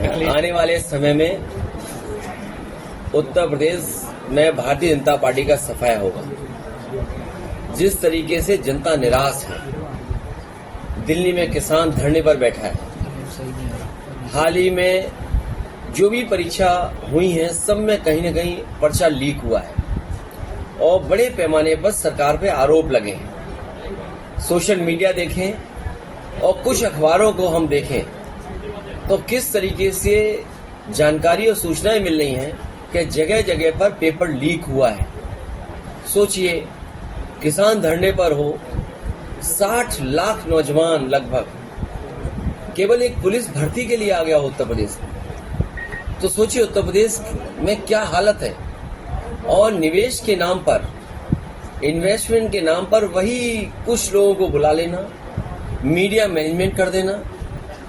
आने वाले समय में उत्तर प्रदेश में भारतीय जनता पार्टी का सफाया होगा। जिस तरीके से जनता निराश है, दिल्ली में किसान धरने पर बैठा है, हाल ही में जो भी परीक्षा हुई है सब में कहीं न कहीं पर्चा लीक हुआ है और बड़े पैमाने पर सरकार पे आरोप लगे हैं। सोशल मीडिया देखें और कुछ अखबारों को हम देखें तो किस तरीके से जानकारी और सूचनाएं मिल रही हैं कि जगह जगह पर पेपर लीक हुआ है। सोचिए, किसान धरने पर हो, 60 लाख नौजवान लगभग केवल एक पुलिस भर्ती के लिए आ गया हो उत्तर प्रदेश में, तो सोचिए उत्तर प्रदेश में क्या हालत है। और निवेश के नाम पर, इन्वेस्टमेंट के नाम पर वही कुछ लोगों को बुला लेना, मीडिया मैनेजमेंट कर देना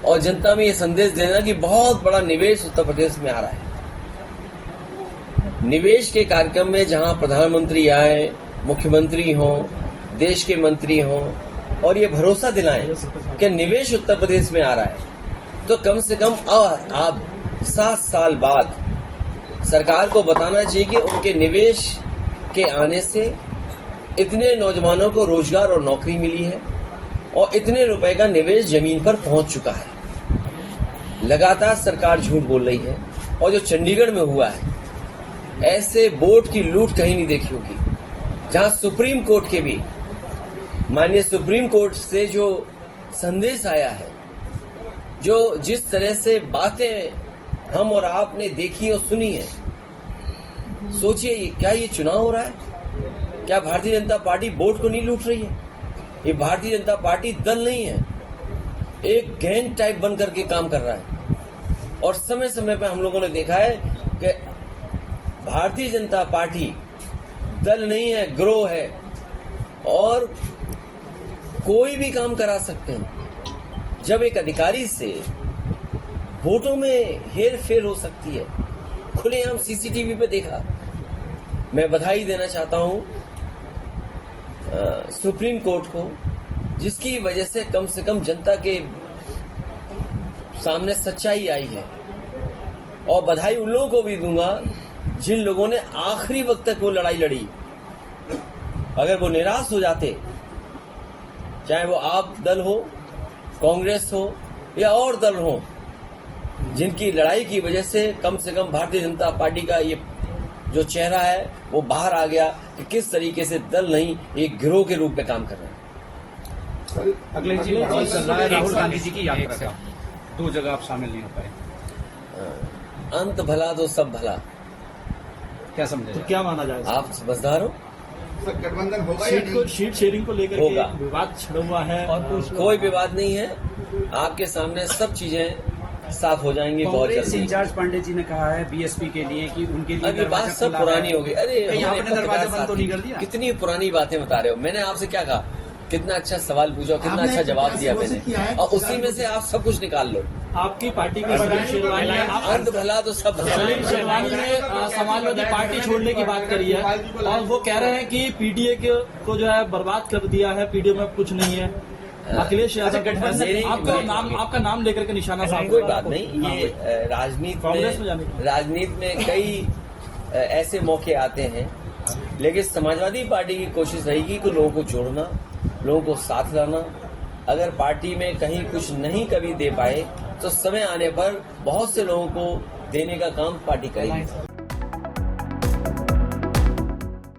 और जनता में ये संदेश देना कि बहुत बड़ा निवेश उत्तर प्रदेश में आ रहा है। निवेश के कार्यक्रम में जहां प्रधानमंत्री आए, मुख्यमंत्री हों, देश के मंत्री हों और ये भरोसा दिलाएं कि निवेश उत्तर प्रदेश में आ रहा है, तो कम से कम अब 7 साल बाद सरकार को बताना चाहिए कि उनके निवेश के आने से इतने नौजवानों को रोजगार और नौकरी मिली है और इतने रुपए का निवेश जमीन पर पहुंच चुका है। लगातार सरकार झूठ बोल रही है और जो चंडीगढ़ में हुआ है, ऐसे बोर्ड की लूट कहीं नहीं देखी होगी, जहां सुप्रीम कोर्ट के भी माननीय सुप्रीम कोर्ट से जो संदेश आया है, जो जिस तरह से बातें हम और आपने देखी और सुनी है, सोचिए क्या ये चुनाव हो रहा है? क्या भारतीय जनता पार्टी बोर्ड को नहीं लूट रही है? ये भारतीय जनता पार्टी दल नहीं है, एक गैंग टाइप बन करके काम कर रहा है। और समय समय पर हम लोगों ने देखा है कि भारतीय जनता पार्टी दल नहीं है, गिरोह है और कोई भी काम करा सकते हैं। जब एक अधिकारी से वोटों में हेर फेर हो सकती है, खुलेआम सीसीटीवी पे देखा। मैं बधाई देना चाहता हूं सुप्रीम कोर्ट को, जिसकी वजह से कम जनता के सामने सच्चाई आई है। और बधाई उन लोगों को भी दूंगा जिन लोगों ने आखिरी वक्त तक वो लड़ाई लड़ी। अगर वो निराश हो जाते, चाहे वो आप दल हो, कांग्रेस हो या और दल हो, जिनकी लड़ाई की वजह से कम भारतीय जनता पार्टी का ये जो चेहरा है वो बाहर आ गया कि किस तरीके से दल नहीं, एक गिरोह के रूप में काम कर रहे हैं। अगले जी राहुल गांधी जी की यात्रा का 2 जगह आप शामिल नहीं हो पाए। अंत भला तो सब भला, क्या समझे? तो क्या माना जाए? आप समझदार हो? गठबंधन होगा? सीट शेयरिंग को लेकर होगा। विवाद छिड़ा हुआ है और कोई विवाद नहीं है, आपके सामने सब चीजें साफ हो जाएंगी बहुत जल्दी। इंचार्ज पांडे जी ने कहा है बीएसपी के लिए कि उनके लिए अभी बात सब पुरानी हो गई। अरे आपने दरवाजा बंद तो नहीं कर दिया? कितनी पुरानी बातें बता रहे हो? मैंने आपसे क्या कहा? कितना अच्छा सवाल पूछा, कितना अच्छा जवाब दिया मैंने, और उसी में से आप सब कुछ निकाल लो। आपकी पार्टी के शेरवानी है, अंत भला तो सब भला। शेरवानी ने समाजवादी पार्टी छोड़ने की बात करी है और वो कह रहे हैं कि पीडीए को जो है बर्बाद कर दिया है, पीडीए में कुछ नहीं है। अखिलेश यादव आपका नाम लेकर के निशाना साफ। कोई बात नहीं, ये राजनीति में कई ऐसे मौके आते हैं, लेकिन समाजवादी पार्टी की कोशिश रहेगी कि लोगों को जोड़ना, लोगों को साथ लाना। अगर पार्टी में कहीं कुछ नहीं कभी दे पाए तो समय आने पर बहुत से लोगों को देने का काम पार्टी करेगी।